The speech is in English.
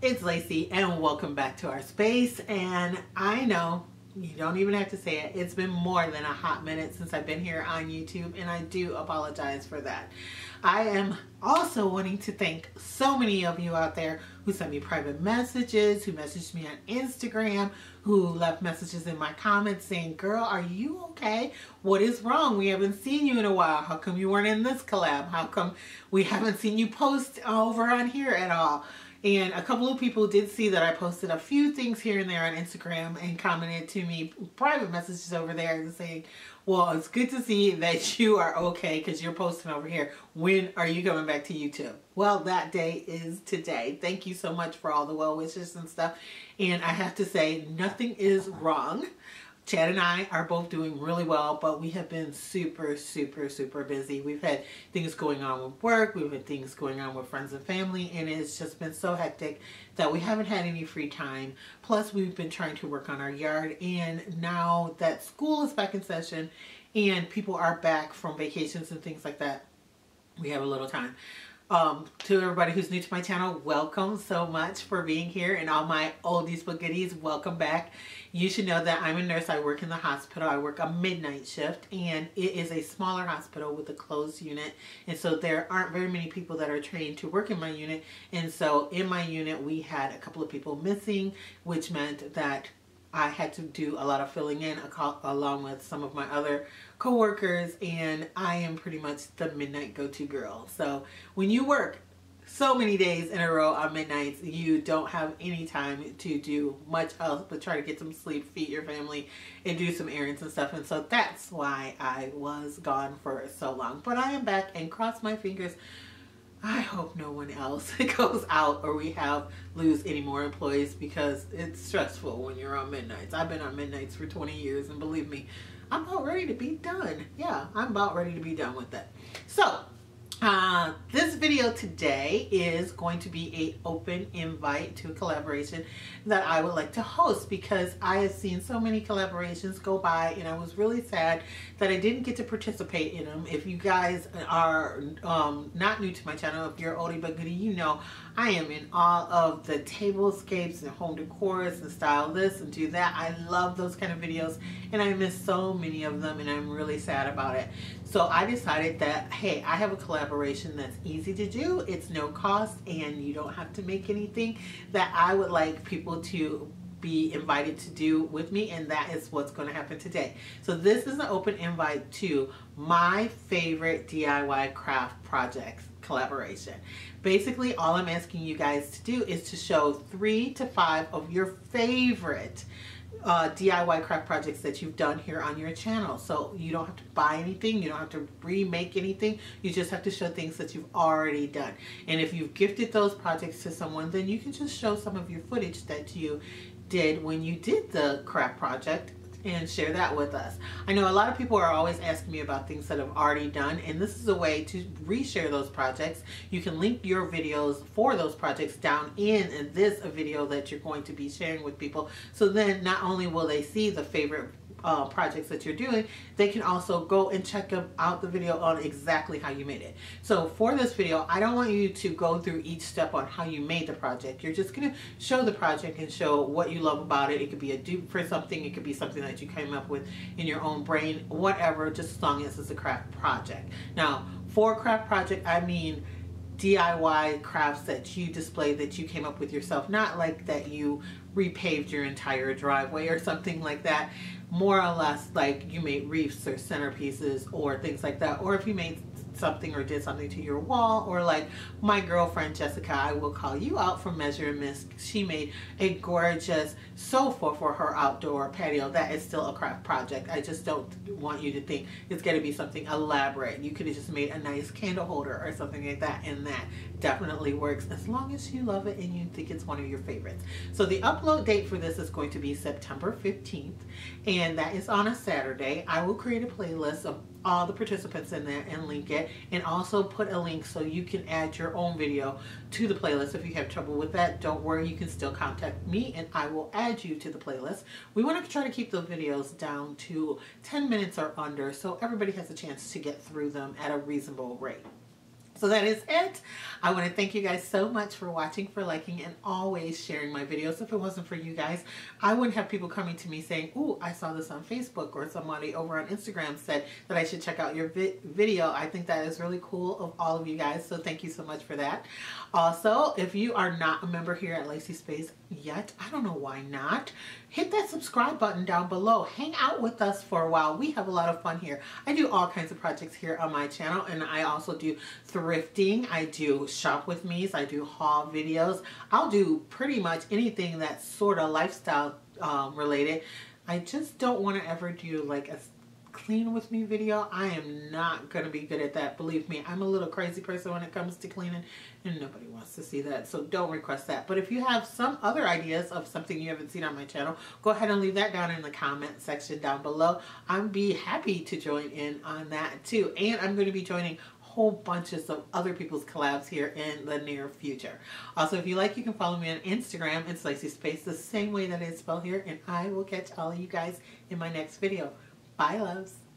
It's Lacey and welcome back to our space. And I know you don't even have to say it. It's been more than a hot minute since I've been here on YouTube, and I do apologize for that. I am also wanting to thank so many of you out there who sent me private messages, who messaged me on Instagram, who left messages in my comments saying, girl, are you okay? What is wrong? We haven't seen you in a while. How come you weren't in this collab? How come we haven't seen you post over on here at all? And a couple of people did see that I posted a few things here and there on Instagram and commented to me private messages over there saying, well, it's good to see that you are okay because you're posting over here. When are you coming back to YouTube? Well, that day is today. Thank you so much for all the well wishes and stuff. And I have to say, nothing is wrong. Chad and I are both doing really well, but we have been super busy. We've had things going on with work, we've had things going on with friends and family, and it's just been so hectic that we haven't had any free time. Plus, we've been trying to work on our yard, and now that school is back in session and people are back from vacations and things like that, we have a little time. To everybody who's new to my channel, welcome so much for being here, and all my oldies but goodies, welcome back. You should know that I'm a nurse. I work in the hospital. I work a midnight shift, and it is a smaller hospital with a closed unit, and so there aren't very many people that are trained to work in my unit. And so in my unit we had a couple of people missing, which meant that I had to do a lot of filling in along with some of my other co-workers, and I am pretty much the midnight go-to girl. So when you work so many days in a row on midnights, you don't have any time to do much else but try to get some sleep, feed your family, and do some errands and stuff. And so that's why I was gone for so long. But I am back, and cross my fingers, I hope no one else goes out or we lose any more employees, because it's stressful when you're on midnights. I've been on midnights for 20 years, and believe me, I'm about ready to be done. Yeah, I'm about ready to be done with that. So this video today is going to be an open invite to a collaboration that I would like to host, because I have seen so many collaborations go by and I was really sad that I didn't get to participate in them. If you guys are not new to my channel, if you're oldie but goodie, you know I am in all of the tablescapes and home decors and style this and do that. I love those kind of videos, and I miss so many of them, and I'm really sad about it. So I decided that, hey, I have a collaboration that's easy to do, it's no cost, and you don't have to make anything, that I would like people to be invited to do with me, and that is what's going to happen today. So this is an open invite to my favorite DIY craft projects collaboration. Basically, all I'm asking you guys to do is to show 3 to 5 of your favorite DIY craft projects that you've done here on your channel. So you don't have to buy anything, you don't have to remake anything, you just have to show things that you've already done. And if you've gifted those projects to someone, then you can just show some of your footage that you did when you did the craft project and share that with us. I know a lot of people are always asking me about things that I've already done, and this is a way to reshare those projects. You can link your videos for those projects down in this video that you're going to be sharing with people, so then not only will they see the favorite projects that you're doing, they can also go and check out the video on exactly how you made it. So for this video, I don't want you to go through each step on how you made the project. You're just going to show the project and show what you love about it. It could be a dupe for something, it could be something that you came up with in your own brain, whatever, just as long as it's a craft project. Now, for a craft project, I mean DIY crafts that you display, that you came up with yourself, not like that you repaved your entire driveway or something like that. More or less like you made wreaths or centerpieces or things like that, or if you made something or did something to your wall, or like my girlfriend Jessica, I will call you out from Measure and Miss. She made a gorgeous sofa for her outdoor patio. That is still a craft project. I just don't want you to think it's going to be something elaborate. You could have just made a nice candle holder or something like that, and that definitely works as long as you love it and you think it's one of your favorites. So the upload date for this is going to be September 15th, and that is on a Saturday. I will create a playlist of all the participants in there and link it, and also put a link so you can add your own video to the playlist. If you have trouble with that, don't worry, you can still contact me and I will add you to the playlist. We want to try to keep the videos down to 10 minutes or under so everybody has a chance to get through them at a reasonable rate. So that is it. I want to thank you guys so much for watching, for liking, and always sharing my videos. If it wasn't for you guys, I wouldn't have people coming to me saying, ooh, I saw this on Facebook, or somebody over on Instagram said that I should check out your video. I think that is really cool of all of you guys. So thank you so much for that. Also, if you are not a member here at Lacee Space yet, I don't know why not, hit that subscribe button down below. Hang out with us for a while. We have a lot of fun here. I do all kinds of projects here on my channel, and I also do thrifting. I do shop with me's. I do haul videos. I'll do pretty much anything that's sort of lifestyle related. I just don't want to ever do like a clean with me video. I am not going to be good at that. Believe me, I'm a little crazy person when it comes to cleaning, and nobody wants to see that. So don't request that. But if you have some other ideas of something you haven't seen on my channel, go ahead and leave that down in the comment section down below. I'd be happy to join in on that too. And I'm going to be joining whole bunches of other people's collabs here in the near future. Also, if you like, you can follow me on Instagram. It's Lacee Space, the same way that it's spelled here. And I will catch all of you guys in my next video. Bye, loves.